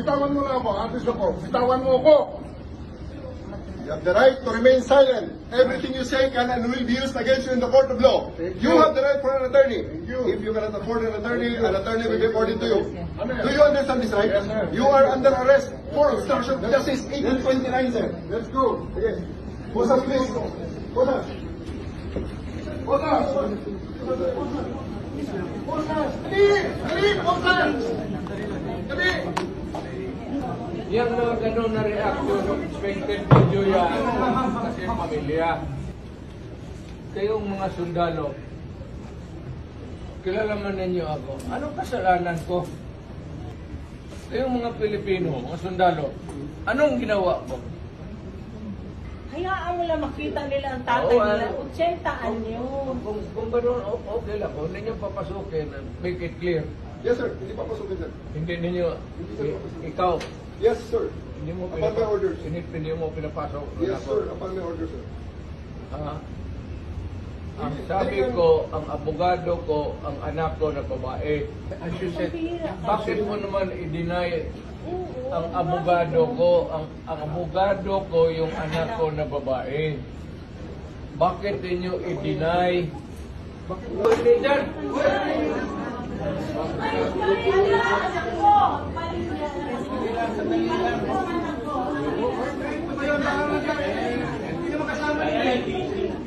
bitawan mo lang ako. Artist ako. Bitawan mo ako. You have the right to remain silent. Everything you say can and will be used against you in the court of law. You have the right for an attorney. If you cannot afford an attorney will be according to you. Do you understand this right? You are under arrest for obstruction of justice 1829, sir. Let's go. Okay. Posas, please. Posas. Posas. Posas. Dali! Posas! Dali! Yang mga ganun na reaction ng expected video yan kasi pamilya. Kayong mga sundalo, kilala man ninyo ako. Anong kasalanan ko? Kayong mga Pilipino, mga sundalo, anong ginawa ko? Hayaan mo lang makita nila ang tatay nila. 80 anyo. Kung gano'n, okay lang. Kung hindi nyo papasukin, make it clear. Yes, sir. Hindi pa pasukin, sir. Hindi ninyo, ikaw, Yes, sir. hindi mo Upon my orders. hindi mo pinapasok. Yes, sir. Upon my orders, sir. Ang sabi ko, ang abogado ko, ang anak ko na babae. As you said, bakit mo naman i-deny ang abogado ko, ang abogado ko yung anak ko na babae? Bakit ninyo i-deny? Bakit mo i-deny?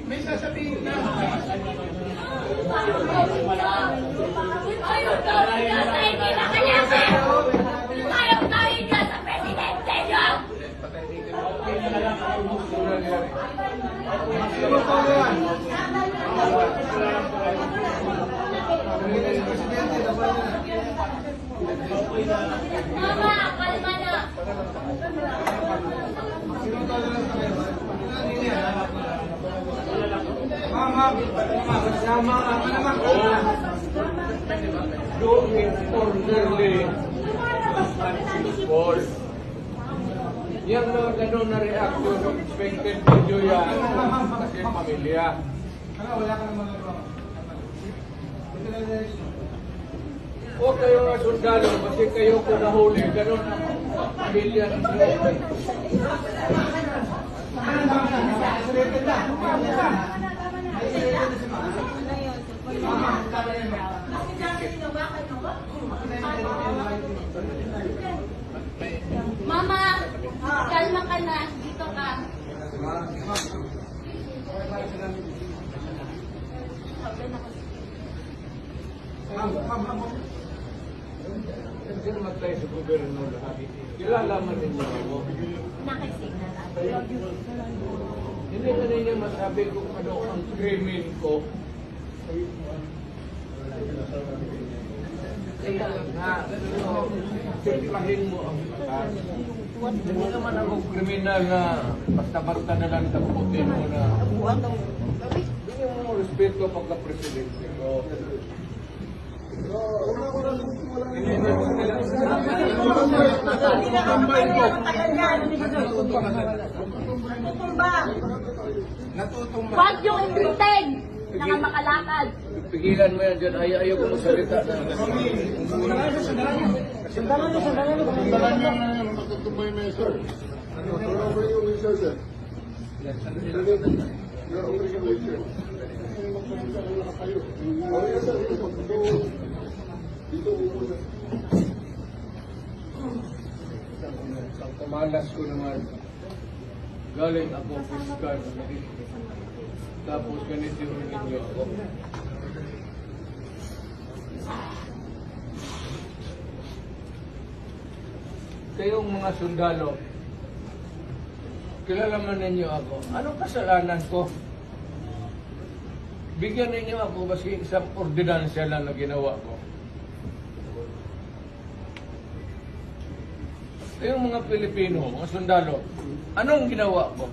May sasabihin na. Ayaw tawid ka sa hindi na kanya! Ayaw tawid ka sa presidente nyo! Mama, kalma na! Do it orderly. Yan mga ganun na reaction ng expected video yan kasi pamilya. O kayo nga sundalo, kasi kayo kung nahuli, ganun ang pamilya ninyo. Mama, kalma ka na. Dito ka. Sino matay sa gobyerno lahat? Kilala man ninyo ako. Nakisignal. Hindi na ninyo masabi kung ano ang krimen ko. Kaya nga, simplahin mo ang batas. Hindi naman ako kriminal na basta-basta na lang taputin mo na. Bigyan mo respeto pagka-presidente ko. Huwag yung imbitin na nga makalakad. Pigilan mo yan dyan. Ayaw ko magsalita na. Sandalan niyo na yan. Matutumbay na yun, sir. Turn over yung wheelchair, sir. You're over yung wheelchair. Oh, yes, sir. Dito upo, sir. Ang kamalas ko naman. Galing ako fiskal. Tapos ganito yung ninyo ako. Kayong mga sundalo, kilala man ninyo ako. Anong kasalanan ko? Bigyan ninyo ako kasi isang ordinansya lang na ginawa ko. Kayong mga Pilipino, mga sundalo, anong ginawa ko?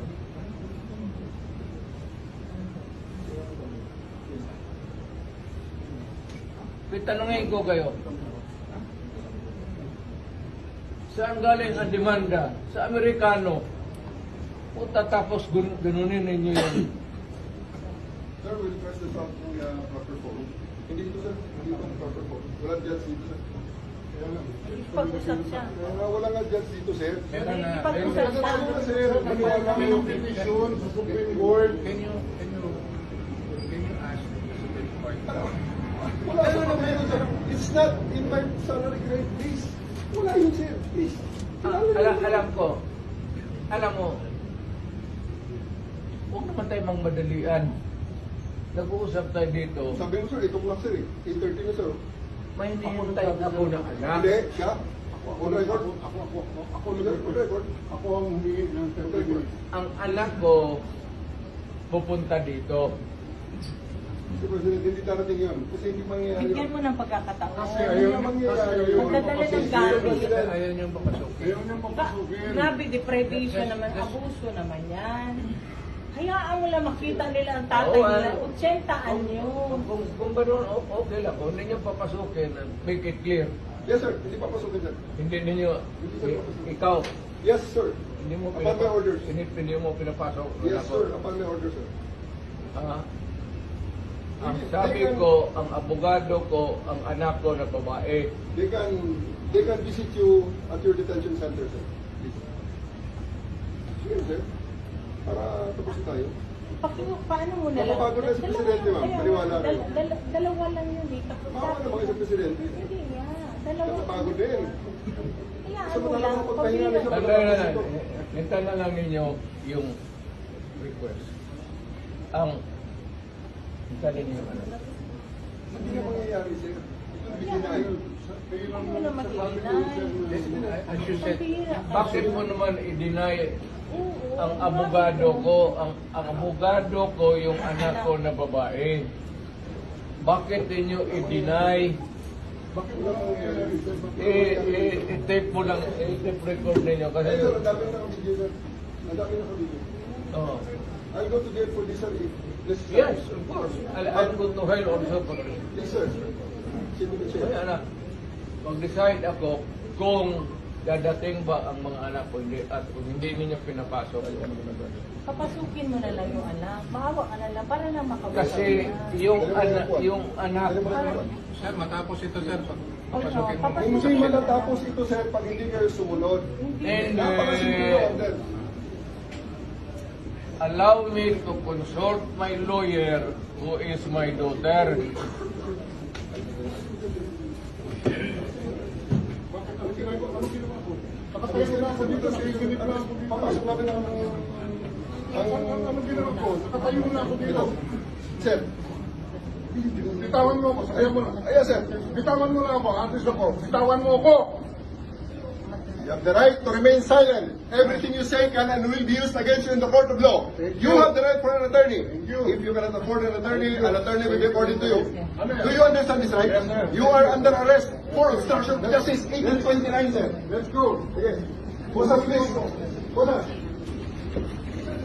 Tanungin ko kayo. Saan galing ang demanda? Sa Amerikano. O tatapos ganunin ninyo yan. Sir, we'll press this out through proper form. Hindi dito, sir. Hindi ito ang proper form. Walang judge dito, sir. Pag-usap siya. Wala nga dyan dito, sir. Meron na. Pag-usap siya. Sir, maniwala kayo ng petition sa Supreme Court. Can you ask the Supreme Court? Wala sa pagkakas, sir. It's not in my salary grade, please. Wala yun, sir. Please. Alam mo, huwag naman tayo mang madalian. Nag-uusap tayo dito, Sabi mo, sir, itong lang, sir, eh. 8:30 na, sir. may hinihintay ako ng anak. Hindi, siya. On record. Ako, on record. Ako ang humingi ng 30 minutes. Ang anak ko pupunta dito. Mr. President, hindi darating yun. Kasi hindi mangyayari Bigyan yun. mo ng pagkakataon. Kasi ayaw mangyayari yun. Magdadala ng galit. Ayaw niyong papasukin. Ayaw niyang papasukin. Grabe, deprivation naman, abuso naman yan. Hayaan mo lang makita nila ang tatay nila. 80 anyo. Kung gano'n, okay lang. Kung hindi niyo papasukin, make it clear. Yes, sir. Hindi papasukin, sir. Hindi ninyo, ikaw, Yes, sir. hindi mo Upon my orders. hindi mo pinapasok. Yes, sir. Upon my orders, sir. Ang sabi ko, ang abogado ko, ang anak ko na babae, They can visit you at your detention center, sir. Please. Sige, sir. Para tapusin tayo. Paano mo na lang? Mapapagod na si Presidente, ma'am. Paniwala kayo. Dalawa lang yun eh. Baka naman isang presidente. Hindi nga. Dalawa. Napapagod din. Hayaan Sa mo mga lang. nakapagpahinga na siya. hintayin na lang ninyo yung request. Hintayin ninyo ano. Hindi na mangyayari, sir. Ito bigyan na yun. Huwag mo na mag-i-deny. As you said, bakit mo naman i-deny Oo. ang abogado ko, ang abogado ko yung anak ko na babae? Bakit ninyo i-deny? Bakit wala mangyayari, sir? I-tape mo lang, i-tape record ninyo kasi... Ay, sir, ang dami na nakabigyan, sir. Ang dami na nakabigyan. Oh. I'll go to jail for this, sir. If necessary. Yes, of course. I'll go to hell also for this. Please, sir. Sino ka siya? Kaya anak, mag-decide ako kung dadating ba ang mga anak ko hindi, at kung hindi ninyo pinapasok. Papasukin mo na lang yung anak. Maawa ka na lang para na makabasa. Kasi yung anak, Sir, matapos ito, sir, papasukin mo. Hindi matatapos ito, sir, pag hindi kayo sumunod. and Napakasimple lang, sir. allow me to consult my lawyer who is my daughter. Nakatayo na ako dito sa unit na ako dito. Papasok namin ang ginawa ko. Nakatayo na ako dito. Sir, bitawan mo ako. Ayaw mo na. Ayaw, sir. Bitawan mo na ako. Artist ako. Bitawan mo ako. You have the right to remain silent. Everything you say can and will be used against you in the court of law. You have the right for an attorney. If you cannot afford an attorney will be according to you. Do you understand this right? You are under arrest for obstruction of justice 1829, sir. Let's go. Okay. Bosas, please. Bosas.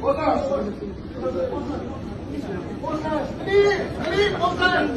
Bosas. Bosas. Ali! Ali! Bosas!